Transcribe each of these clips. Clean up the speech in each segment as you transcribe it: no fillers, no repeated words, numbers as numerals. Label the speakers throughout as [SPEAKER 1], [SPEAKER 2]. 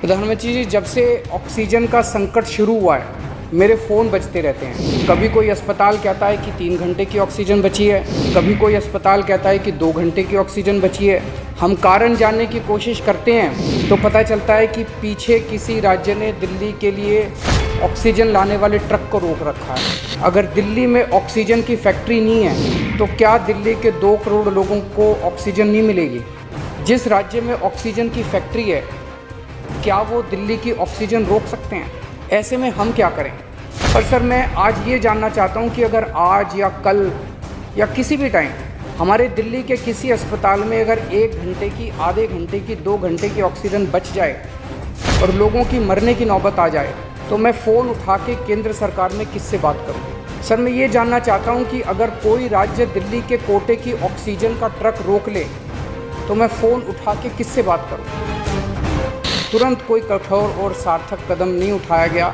[SPEAKER 1] प्रधानमंत्री जी, जब से ऑक्सीजन का संकट शुरू हुआ है मेरे फ़ोन बजते रहते हैं। कभी कोई अस्पताल कहता है कि 3 घंटे की ऑक्सीजन बची है, कभी कोई अस्पताल कहता है कि 2 घंटे की ऑक्सीजन बची है। हम कारण जानने की कोशिश करते हैं तो पता चलता है कि पीछे किसी राज्य ने दिल्ली के लिए ऑक्सीजन लाने वाले ट्रक को रोक रखा है। अगर दिल्ली में ऑक्सीजन की फैक्ट्री नहीं है तो क्या दिल्ली के 2 करोड़ लोगों को ऑक्सीजन नहीं मिलेगी? जिस राज्य में ऑक्सीजन की फैक्ट्री है, क्या वो दिल्ली की ऑक्सीजन रोक सकते हैं? ऐसे में हम क्या करें? पर सर, मैं आज ये जानना चाहता हूँ कि अगर आज या कल या किसी भी टाइम हमारे दिल्ली के किसी अस्पताल में अगर 1 घंटे की, आधे घंटे की, 2 घंटे की ऑक्सीजन बच जाए और लोगों की मरने की नौबत आ जाए तो मैं फ़ोन उठा के केंद्र सरकार में किससे बात करूँ? सर, मैं ये जानना चाहता हूँ कि अगर कोई राज्य दिल्ली के कोटे की ऑक्सीजन का ट्रक रोक ले तो मैं फ़ोन उठा के किससे बात करूँ? तुरंत कोई कठोर और सार्थक कदम नहीं उठाया गया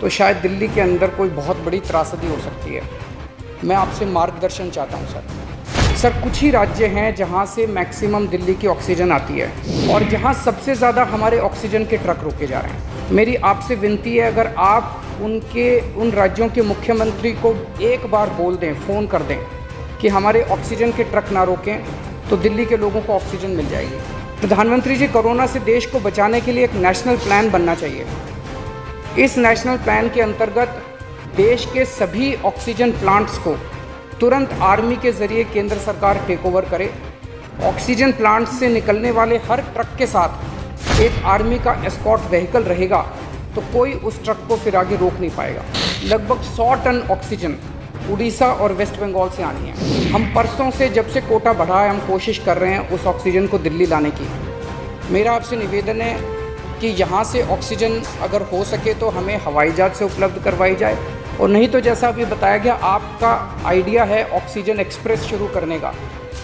[SPEAKER 1] तो शायद दिल्ली के अंदर कोई बहुत बड़ी त्रासदी हो सकती है। मैं आपसे मार्गदर्शन चाहता हूँ सर, कुछ ही राज्य हैं जहाँ से मैक्सिमम दिल्ली की ऑक्सीजन आती है और जहाँ सबसे ज़्यादा हमारे ऑक्सीजन के ट्रक रोके जा रहे हैं। मेरी आपसे विनती है, अगर आप उन राज्यों के मुख्यमंत्री को एक बार बोल दें, फ़ोन कर दें कि हमारे ऑक्सीजन के ट्रक ना रोकें तो दिल्ली के लोगों को ऑक्सीजन मिल जाएगी। प्रधानमंत्री जी, कोरोना से देश को बचाने के लिए एक नेशनल प्लान बनना चाहिए। इस नेशनल प्लान के अंतर्गत देश के सभी ऑक्सीजन प्लांट्स को तुरंत आर्मी के ज़रिए केंद्र सरकार टेक ओवर करे। ऑक्सीजन प्लांट से निकलने वाले हर ट्रक के साथ एक आर्मी का एस्कॉर्ट व्हीकल रहेगा तो कोई उस ट्रक को फिर आगे रोक नहीं पाएगा। लगभग 100 टन ऑक्सीजन उड़ीसा और वेस्ट बंगाल से आनी है। हम परसों से, जब से कोटा बढ़ा है, हम कोशिश कर रहे हैं उस ऑक्सीजन को दिल्ली लाने की। मेरा आपसे निवेदन है कि यहाँ से ऑक्सीजन अगर हो सके तो हमें हवाई जहाज़ से उपलब्ध करवाई जाए, और नहीं तो जैसा अभी बताया गया, आपका आइडिया है ऑक्सीजन एक्सप्रेस शुरू करने का,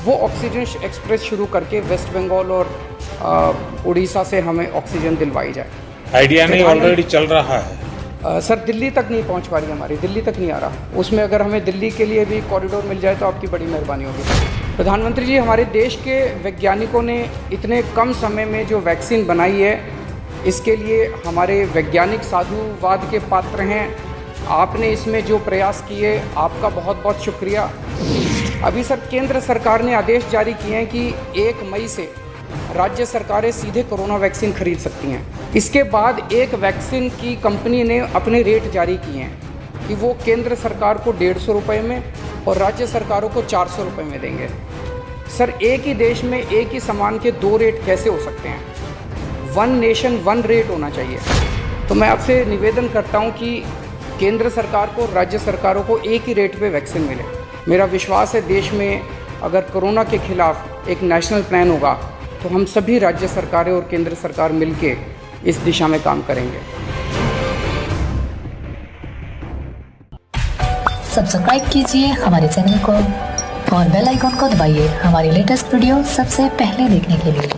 [SPEAKER 1] वो ऑक्सीजन एक्सप्रेस शुरू करके वेस्ट बंगाल और उड़ीसा से हमें ऑक्सीजन दिलवाई जाए।
[SPEAKER 2] आइडिया नहीं, ऑलरेडी चल रहा है
[SPEAKER 1] सर। दिल्ली तक नहीं पहुंच पा रही हमारी, दिल्ली तक नहीं आ रहा। उसमें अगर हमें दिल्ली के लिए भी कॉरिडोर मिल जाए तो आपकी बड़ी मेहरबानी होगी। प्रधानमंत्री जी, हमारे देश के वैज्ञानिकों ने इतने कम समय में जो वैक्सीन बनाई है, इसके लिए हमारे वैज्ञानिक साधुवाद के पात्र हैं। आपने इसमें जो प्रयास किए, आपका बहुत बहुत शुक्रिया। अभी सर, केंद्र सरकार ने आदेश जारी किए हैं कि 1 मई से राज्य सरकारें सीधे कोरोना वैक्सीन खरीद सकती हैं। इसके बाद एक वैक्सीन की कंपनी ने अपने रेट जारी किए हैं कि वो केंद्र सरकार को 150 रुपये में और राज्य सरकारों को 400 रुपये में देंगे। सर, एक ही देश में एक ही सामान के 2 रेट कैसे हो सकते हैं? 1 नेशन 1 रेट होना चाहिए। तो मैं आपसे निवेदन करता हूँ कि केंद्र सरकार को, राज्य सरकारों को एक ही रेट पे वैक्सीन मिले। मेरा विश्वास है देश में अगर कोरोना के खिलाफ एक नेशनल प्लान होगा तो हम सभी राज्य सरकारें और केंद्र सरकार मिलके इस दिशा में काम करेंगे।
[SPEAKER 3] सब्सक्राइब कीजिए हमारे चैनल को और बेल आइकॉन को दबाइए हमारी लेटेस्ट वीडियो सबसे पहले देखने के लिए।